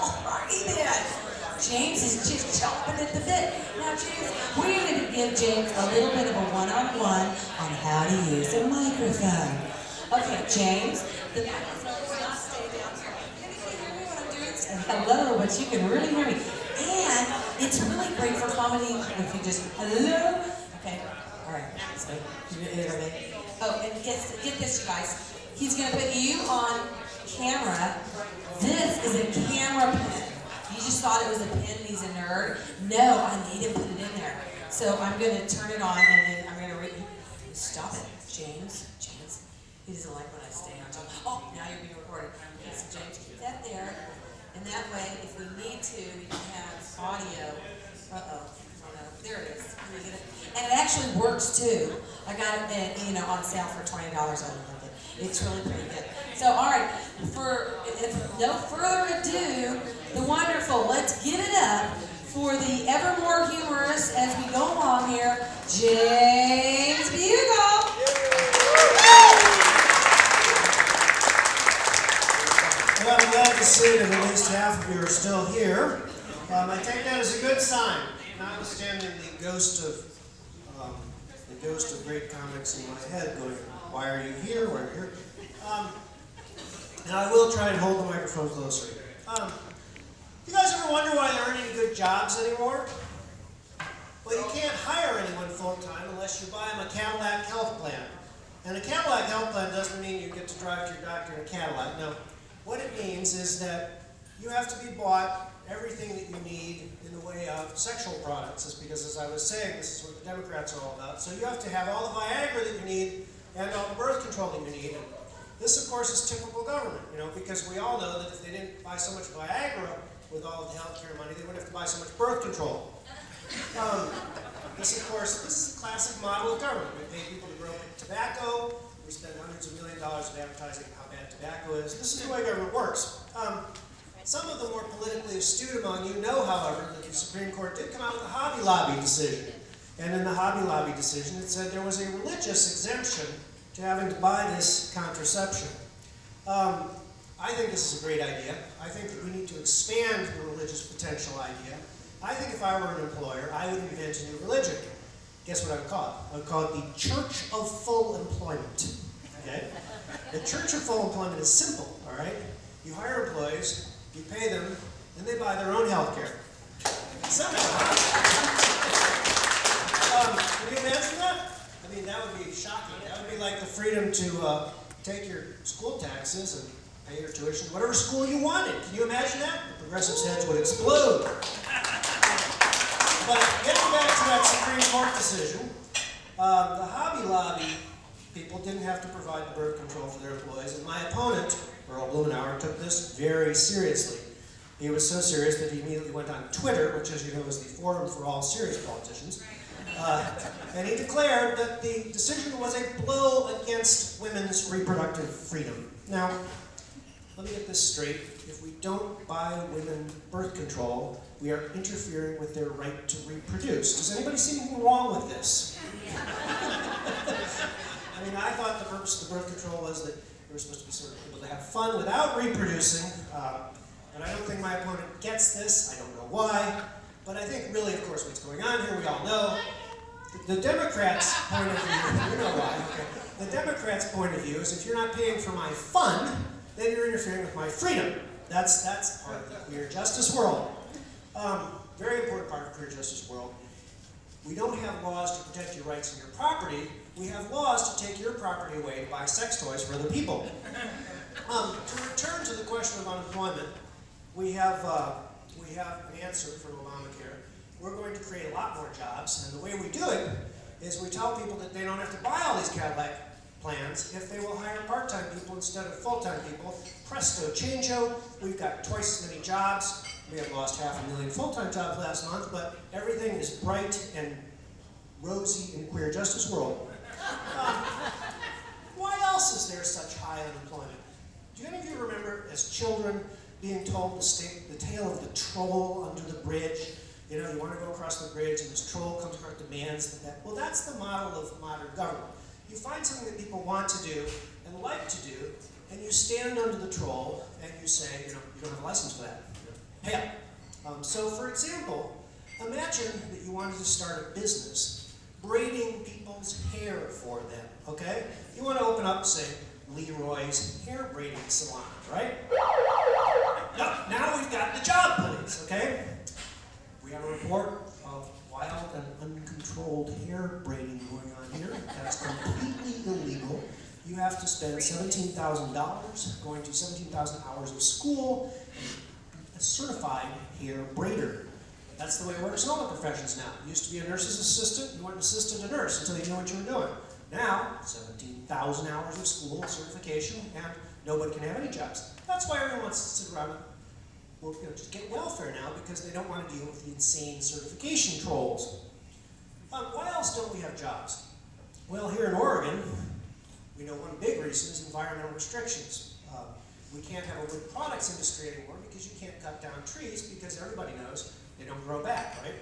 Alrighty then. James is just chomping at the bit. Now, James, we're going to give James a little bit of a one-on-one on how to use a microphone. Okay, James, the microphone will not stay down here. Can you hear me when I'm doing this? And hello, but you can really hear me. And it's really great for comedy if you just, hello. Okay, all right. So, you hear me? Oh, and get this, you guys. He's going to put you on camera. This is a camera pen. You just thought it was a pen and he's a nerd. No, I need to put it in there. So I'm going to turn it on and then I'm going to read. Stop it, James. James. He doesn't like when I stay on top. Oh, now you're being recorded. Okay, so James, keep that there. And that way, if we need to, we can have audio. Uh-oh. Oh, no. There it is. And it actually works too. I got it, on sale for $20 on it. It's really pretty good. So, all right, if no further ado, the wonderful, let's give it up for the ever more humorous as we go along here, James Bugle. Well, I'm glad to see that at least half of you are still here. I take that as a good sign, notwithstanding the ghost of great comics in my head going, why are you here? Why are you here? Now I will try and hold the microphone closer. You guys ever wonder why there aren't any good jobs anymore? Well, you can't hire anyone full-time unless you buy them a Cadillac health plan. And a Cadillac health plan doesn't mean you get to drive to your doctor in a Cadillac. No, what it means is that you have to be bought everything that you need in the way of sexual products. It's because, as I was saying, this is what the Democrats are all about. So you have to have all the Viagra that you need and all the birth control that you need. And this, of course, is typical government, because we all know that if they didn't buy so much Viagra with all of the health care money, they wouldn't have to buy so much birth control. This, of course, is a classic model of government. We pay people to grow tobacco. We spend hundreds of millions of dollars advertising how bad tobacco is. This is the way government works. Some of the more politically astute among you know, however, that the Supreme Court did come out with a Hobby Lobby decision. And in the Hobby Lobby decision, it said there was a religious exemption to having to buy this contraception. I think this is a great idea. I think that we need to expand the religious potential idea. I think if I were an employer, I would invent a new religion. Guess what I would call it? I would call it the Church of Full Employment. Okay? The Church of Full Employment is simple, all right? You hire employees, you pay them, and they buy their own health care. Simple, huh? Can you imagine that? I mean, that would be shocking. That would be like the freedom to take your school taxes and pay your tuition, whatever school you wanted. Can you imagine that? The progressives' heads would explode. But getting back to that Supreme Court decision, the Hobby Lobby people didn't have to provide the birth control for their employees, and my opponent, Earl Blumenauer, took this very seriously. He was so serious that he immediately went on Twitter, which, as you know, is the forum for all serious politicians, and he declared that the decision was a blow against women's reproductive freedom. Now, let me get this straight. If we don't buy women birth control, we are interfering with their right to reproduce. Does anybody see anything wrong with this? I mean, I thought the purpose of the birth control was that we were supposed to be sort of able to have fun without reproducing, but I don't think my opponent gets this. I don't know why, but I think really, of course, what's going on here, we all know. The Democrats' point of view, you know why, okay. The Democrats' point of view is if you're not paying for my fun, then you're interfering with my freedom. That's part of the queer justice world. Very important part of the queer justice world. We don't have laws to protect your rights and your property. We have laws to take your property away to buy sex toys for other people. To return to the question of unemployment, we have an answer from Obamacare. We're going to create a lot more jobs, and the way we do it is we tell people that they don't have to buy all these Cadillac plans if they will hire part-time people instead of full-time people. Presto changeo, we've got twice as many jobs. We have lost 500,000 full-time jobs last month, but everything is bright and rosy in the queer justice world. Why else is there such high unemployment? Do any of you remember as children being told the tale of the troll under the bridge? You know, you want to go across the bridge and this troll comes across, demands that. Well, that's the model of modern government. You find something that people want to do and like to do, and you stand under the troll and you say, you don't have a license for that. pay up. So for example, imagine that you wanted to start a business braiding people's hair for them, okay? You want to open up, say, Leroy's hair braiding salon, right? Nope, now we've got the job police, okay? We have a report of wild and uncontrolled hair braiding going on here. That's completely illegal. You have to spend $17,000 going to 17,000 hours of school and be a certified hair braider. That's the way it works in all the professions now. You used to be a nurse's assistant, you weren't an assistant to nurse until you knew what you were doing. Now, 17,000 hours of school, certification, and nobody can have any jobs. That's why everyone wants to sit around and just get welfare now, because they don't want to deal with the insane certification trolls. Why else don't we have jobs? Well, here in Oregon, we know one big reason is environmental restrictions. We can't have a wood products industry anymore because you can't cut down trees, because everybody knows they don't grow back, right?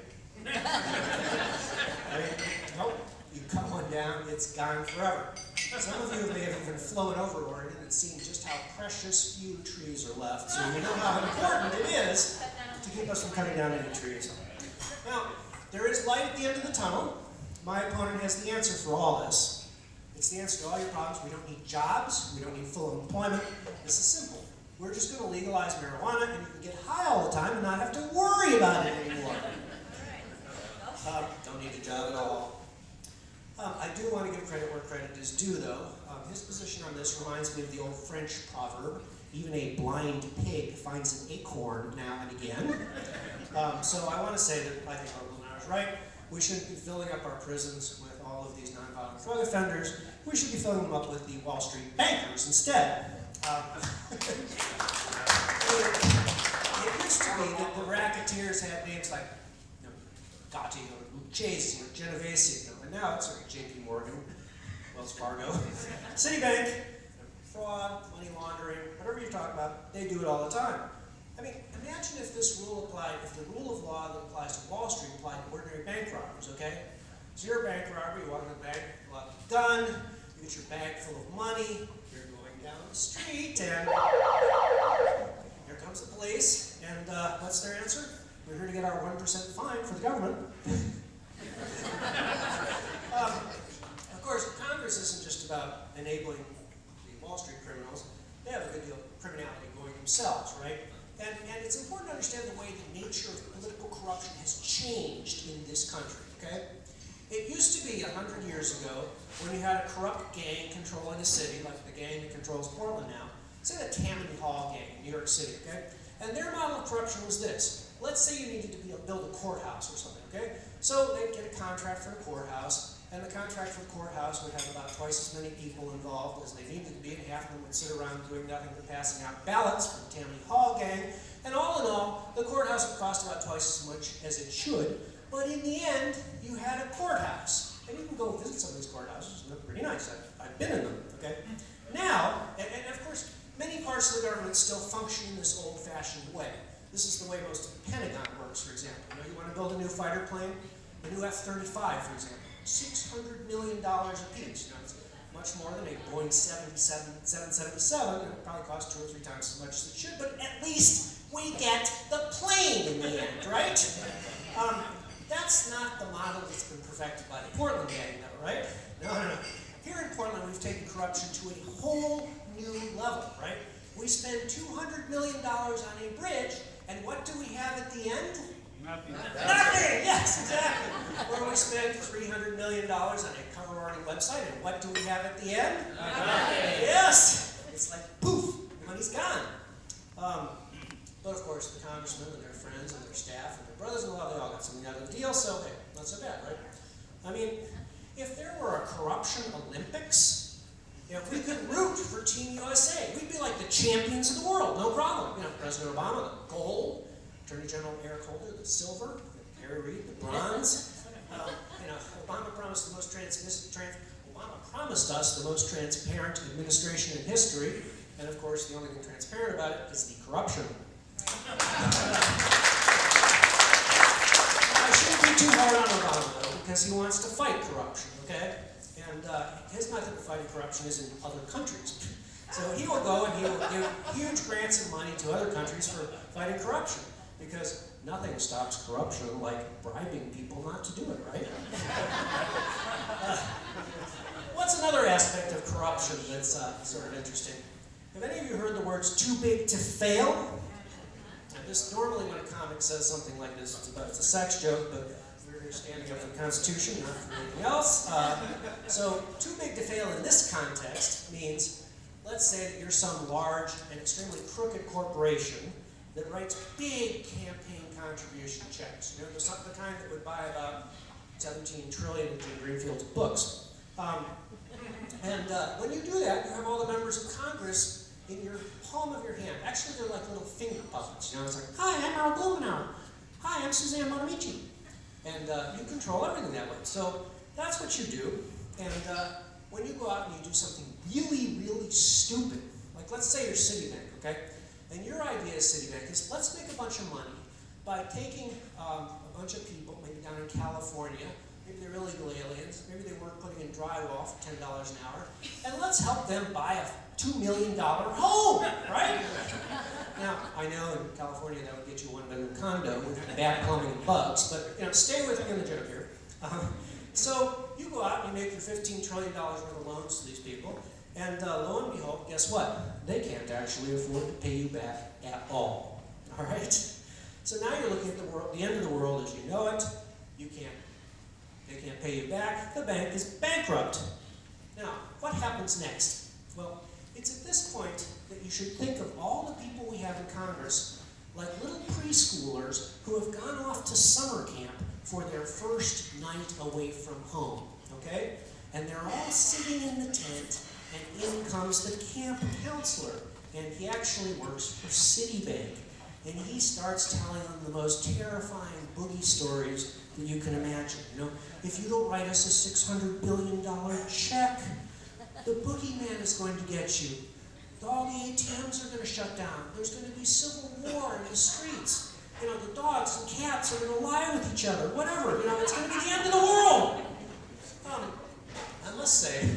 I mean, nope, you cut one down, it's gone forever. Some of you may have even flown over Oregon and seen just how precious few trees are left, so you know how important it is to keep us from cutting down any trees. Now, there is light at the end of the tunnel. My opponent has the answer for all this. It's the answer to all your problems. We don't need jobs. We don't need full employment. This is simple. We're just going to legalize marijuana, and you can get high all the time and not have to worry about it anymore. Don't need a job at all. I do want to give credit where credit is due, though. His position on this reminds me of the old French proverb, even a blind pig finds an acorn now and again. So I want to say that I think our is right. We shouldn't be filling up our prisons with all of these nonviolent drug offenders. We should be filling them up with the Wall Street bankers instead. It used to be that the racketeers had names like Gotti or Lucchese or Genovese, and now it's like J.P. Morgan, Wells Fargo, Citibank, fraud, money laundering, whatever you talk about, they do it all the time. I mean, imagine if this rule applied, if the rule of law that applies to Wall Street applied to ordinary bank robbers, okay? So you're a bank robber, you walk in the bank, pull out the gun, you get your bag full of money, you're going down the street, and here comes the police, and what's their answer? We're here to get our 1% fine for the government. Of course, Congress isn't just about enabling the Wall Street criminals. They have a good deal of criminality going themselves, right? And it's important to understand the way the nature of political corruption has changed in this country, okay? It used to be 100 years ago when you had a corrupt gang controlling a city, like the gang that controls Portland now. Say the Tammany Hall gang in New York City, okay? And their model of corruption was this. Let's say you needed to build a courthouse or something, okay? So they'd get a contract for the courthouse, and the contract for the courthouse would have about twice as many people involved as they needed to be, and half of them would sit around doing nothing but passing out ballots for the Tammany Hall gang. And all in all, the courthouse would cost about twice as much as it should, but in the end, you had a courthouse. And you can go visit some of these courthouses, they're pretty nice. I've been in them, okay? Now, and of course, many parts of the government still function in this old-fashioned way. This is the way most of the Pentagon works, for example. You want to build a new fighter plane, a new F-35, for example. $600 million a piece. It's much more than a Boeing 777. It probably costs 2 or 3 times as much as it should, but at least we get the plane in the end, right? That's not the model that's been perfected by the Portland gang, though, right? No. Here in Portland, we've taken corruption to a whole new level, right? We spend $200 million on a bridge, and what do we have at the end? Nothing. Nothing! Yes, exactly. Or we spend $300 million on a cover-art website, and what do we have at the end? Nothing. Yes! It's like, poof, the money's gone. But of course, the congressmen and their friends and their staff and their brothers-in-law, they all got something out of the deal, so hey, not so bad, right? I mean, if there were a corruption Olympics, if we could root for Team USA, we'd be like the champions of the world, no problem. President Obama, the gold, Attorney General Eric Holder, the silver, Harry Reid, the bronze. Obama promised us the most transparent administration in history, and of course, the only thing transparent about it is the corruption. I shouldn't be too hard on Obama, though, because he wants to fight corruption, okay? And his method of fighting corruption is in other countries. So he will go and he will give huge grants of money to other countries for fighting corruption. because nothing stops corruption like bribing people not to do it, right? What's another aspect of corruption that's sort of interesting? Have any of you heard the words too big to fail? Now, this normally when a comic says something like this, it's a sex joke, but we're here standing up for the Constitution, not for anything else. So too big to fail in this context means, let's say that you're some large and extremely crooked corporation that writes big campaign contribution checks. You know, the kind that would buy about 17 trillion of Jim Greenfield's books. When you do that, you have all the members of Congress in your palm of your hand. Actually, they're like little finger puppets. You know, it's like, hi, I'm Al Blumenauer. Hi, I'm Suzanne Bonamici. And you control everything that way. So that's what you do. And when you go out and you do something really, really stupid, like let's say you're Citibank, okay? And your idea as Citibank is, let's make a bunch of money by taking a bunch of people, maybe down in California, maybe they're illegal aliens, maybe they work putting in drywall for $10 an hour, and let's help them buy a $2 million home, right? Now, I know in California that would get you a one-bedroom condo with bad plumbing and bugs, but you know, stay with me in the joke here. So you go out and you make your $15 trillion worth of loans to these people, and lo and behold, guess what? They can't actually afford to pay you back at all. All right? So now you're looking at the world, the end of the world as you know it. They can't pay you back. The bank is bankrupt. Now, what happens next? Well, it's at this point that you should think of all the people we have in Congress like little preschoolers who have gone off to summer camp for their first night away from home, okay? And they're all sitting in the tent, and in comes the camp counselor, and he actually works for Citibank. And he starts telling them the most terrifying boogie stories that you can imagine. You know, if you don't write us a $600 billion check, the boogeyman is going to get you. All the ATMs are going to shut down. There's going to be civil war in the streets. You know, the dogs and cats are going to lie with each other. Whatever. You know, it's going to be the end of the world. I must say,